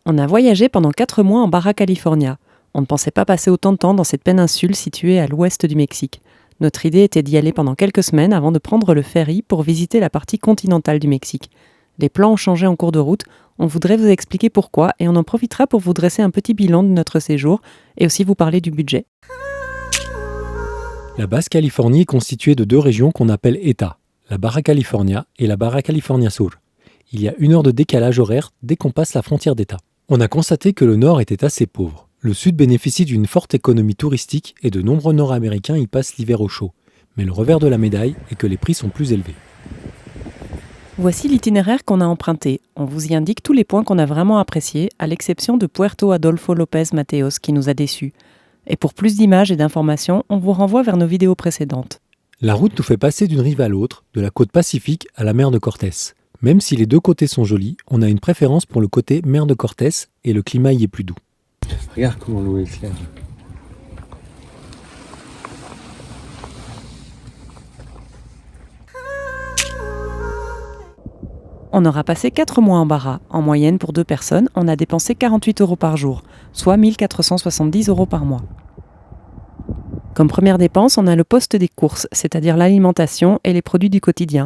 On a voyagé pendant 4 mois en Baja California. On ne pensait pas passer autant de temps dans cette péninsule située à l'ouest du Mexique. Notre idée était d'y aller pendant quelques semaines avant de prendre le ferry pour visiter la partie continentale du Mexique. Les plans ont changé en cours de route, on voudrait vous expliquer pourquoi et on en profitera pour vous dresser un petit bilan de notre séjour et aussi vous parler du budget. La Basse-Californie est constituée de 2 régions qu'on appelle États, la Baja California et la Baja California Sur. Il y a 1 heure de décalage horaire dès qu'on passe la frontière d'État. On a constaté que le Nord était assez pauvre. Le Sud bénéficie d'une forte économie touristique et de nombreux Nord-Américains y passent l'hiver au chaud. Mais le revers de la médaille est que les prix sont plus élevés. Voici l'itinéraire qu'on a emprunté. On vous y indique tous les points qu'on a vraiment appréciés, à l'exception de Puerto Adolfo López Mateos qui nous a déçus. Et pour plus d'images et d'informations, on vous renvoie vers nos vidéos précédentes. La route nous fait passer d'une rive à l'autre, de la côte Pacifique à la mer de Cortés. Même si les 2 côtés sont jolis, on a une préférence pour le côté mer de Cortés et le climat y est plus doux. Regarde comment l'eau est claire. On aura passé 4 mois en Baja. En moyenne, pour 2 personnes, on a dépensé 48 € par jour, soit 1470 € par mois. Comme première dépense, on a le poste des courses, c'est-à-dire l'alimentation et les produits du quotidien.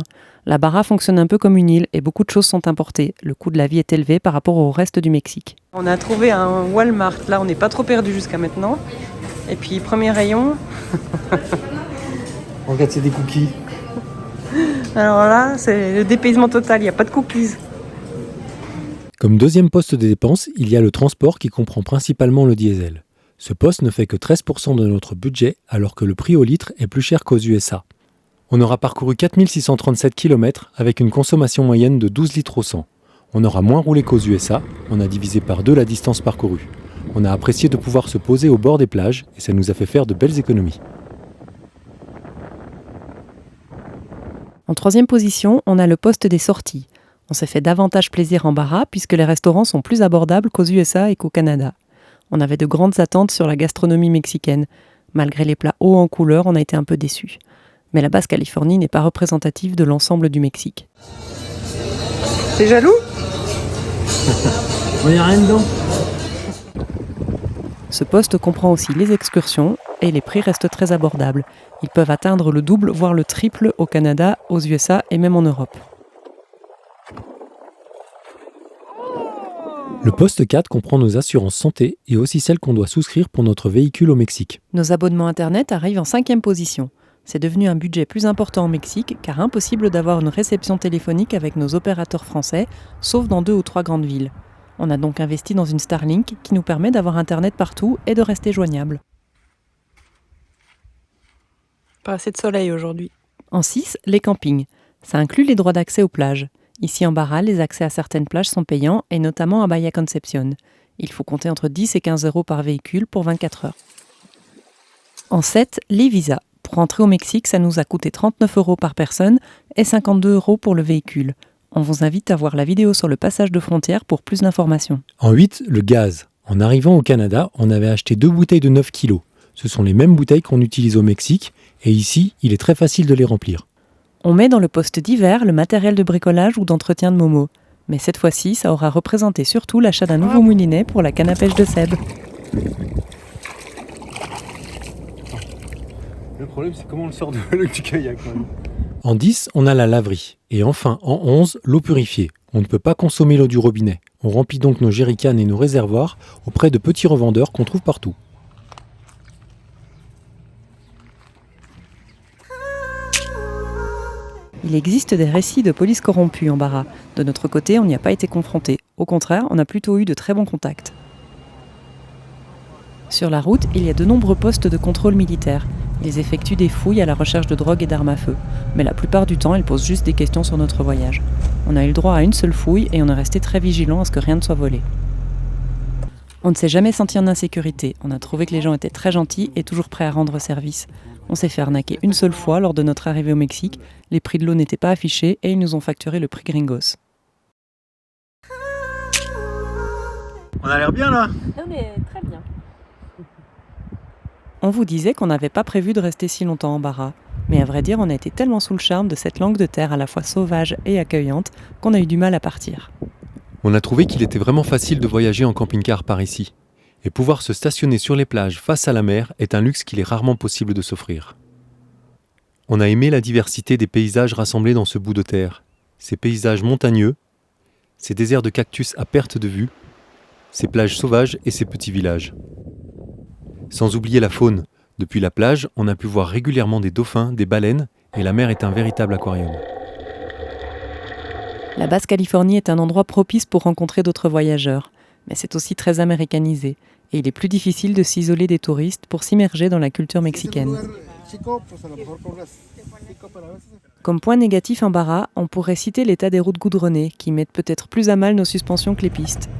La Baja fonctionne un peu comme une île et beaucoup de choses sont importées. Le coût de la vie est élevé par rapport au reste du Mexique. On a trouvé un Walmart, là on n'est pas trop perdu jusqu'à maintenant. Et puis premier rayon. Regarde, c'est des cookies. Alors là, c'est le dépaysement total, il n'y a pas de cookies. Comme deuxième poste de dépense, il y a le transport qui comprend principalement le diesel. Ce poste ne fait que 13% de notre budget alors que le prix au litre est plus cher qu'aux USA. On aura parcouru 4637 km avec une consommation moyenne de 12 litres au 100. On aura moins roulé qu'aux USA, on a divisé par 2 la distance parcourue. On a apprécié de pouvoir se poser au bord des plages et ça nous a fait faire de belles économies. En troisième position, on a le poste des sorties. On s'est fait davantage plaisir en Baja puisque les restaurants sont plus abordables qu'aux USA et qu'au Canada. On avait de grandes attentes sur la gastronomie mexicaine. Malgré les plats hauts en couleur, on a été un peu déçus. Mais la Basse-Californie n'est pas représentative de l'ensemble du Mexique. T'es jaloux ? Il n'y a rien dedans. Ce poste comprend aussi les excursions et les prix restent très abordables. Ils peuvent atteindre le double, voire le triple au Canada, aux USA et même en Europe. Le poste 4 comprend nos assurances santé et aussi celles qu'on doit souscrire pour notre véhicule au Mexique. Nos abonnements Internet arrivent en 5e position. C'est devenu un budget plus important au Mexique car impossible d'avoir une réception téléphonique avec nos opérateurs français, sauf dans 2 ou 3 grandes villes. On a donc investi dans une Starlink qui nous permet d'avoir Internet partout et de rester joignable. Pas assez de soleil aujourd'hui. En 6, les campings. Ça inclut les droits d'accès aux plages. Ici en Baja, les accès à certaines plages sont payants et notamment à Bahia Concepción. Il faut compter entre 10 et 15 € par véhicule pour 24 heures. En 7, les visas. Pour entrer au Mexique, ça nous a coûté 39 € par personne et 52 € pour le véhicule. On vous invite à voir la vidéo sur le passage de frontière pour plus d'informations. En 8, le gaz. En arrivant au Canada, on avait acheté 2 bouteilles de 9 kg. Ce sont les mêmes bouteilles qu'on utilise au Mexique et ici, il est très facile de les remplir. On met dans le poste d'hiver le matériel de bricolage ou d'entretien de Momo. Mais cette fois-ci, ça aura représenté surtout l'achat d'un nouveau moulinet pour la canne à pêche de Seb. Le problème, c'est comment on le sort du kayak. En 10, on a la laverie. Et enfin, en 11, l'eau purifiée. On ne peut pas consommer l'eau du robinet. On remplit donc nos jerrycans et nos réservoirs auprès de petits revendeurs qu'on trouve partout. Il existe des récits de police corrompue en Baja. De notre côté, on n'y a pas été confronté. Au contraire, on a plutôt eu de très bons contacts. Sur la route, il y a de nombreux postes de contrôle militaire. Ils effectuent des fouilles à la recherche de drogue et d'armes à feu. Mais la plupart du temps, ils posent juste des questions sur notre voyage. On a eu le droit à une seule fouille et on est resté très vigilant à ce que rien ne soit volé. On ne s'est jamais senti en insécurité. On a trouvé que les gens étaient très gentils et toujours prêts à rendre service. On s'est fait arnaquer une seule fois lors de notre arrivée au Mexique. Les prix de l'eau n'étaient pas affichés et ils nous ont facturé le prix Gringos. On a l'air bien là. On est très bien. On vous disait qu'on n'avait pas prévu de rester si longtemps en Baja. Mais à vrai dire, on a été tellement sous le charme de cette langue de terre à la fois sauvage et accueillante qu'on a eu du mal à partir. On a trouvé qu'il était vraiment facile de voyager en camping-car par ici. Et pouvoir se stationner sur les plages face à la mer est un luxe qu'il est rarement possible de s'offrir. On a aimé la diversité des paysages rassemblés dans ce bout de terre. Ces paysages montagneux, ces déserts de cactus à perte de vue, ces plages sauvages et ces petits villages. Sans oublier la faune. Depuis la plage, on a pu voir régulièrement des dauphins, des baleines, et la mer est un véritable aquarium. La Basse-Californie est un endroit propice pour rencontrer d'autres voyageurs, mais c'est aussi très américanisé, et il est plus difficile de s'isoler des touristes pour s'immerger dans la culture mexicaine. Comme point négatif embarras, on pourrait citer l'état des routes goudronnées, qui mettent peut-être plus à mal nos suspensions que les pistes.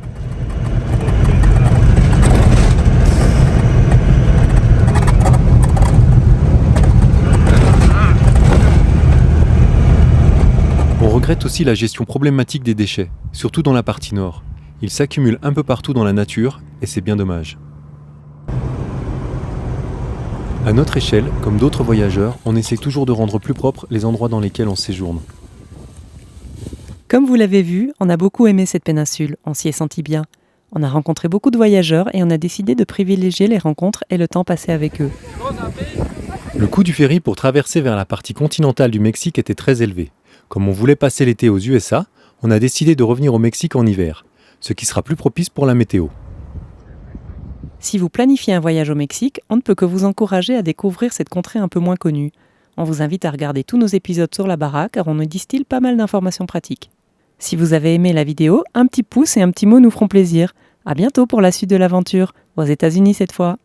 On regrette aussi la gestion problématique des déchets, surtout dans la partie nord. Ils s'accumulent un peu partout dans la nature, et c'est bien dommage. À notre échelle, comme d'autres voyageurs, on essaie toujours de rendre plus propres les endroits dans lesquels on séjourne. Comme vous l'avez vu, on a beaucoup aimé cette péninsule, on s'y est senti bien. On a rencontré beaucoup de voyageurs et on a décidé de privilégier les rencontres et le temps passé avec eux. Le coût du ferry pour traverser vers la partie continentale du Mexique était très élevé. Comme on voulait passer l'été aux USA, on a décidé de revenir au Mexique en hiver, ce qui sera plus propice pour la météo. Si vous planifiez un voyage au Mexique, on ne peut que vous encourager à découvrir cette contrée un peu moins connue. On vous invite à regarder tous nos épisodes sur la baraque car on y distille pas mal d'informations pratiques. Si vous avez aimé la vidéo, un petit pouce et un petit mot nous feront plaisir. À bientôt pour la suite de l'aventure, aux États-Unis cette fois.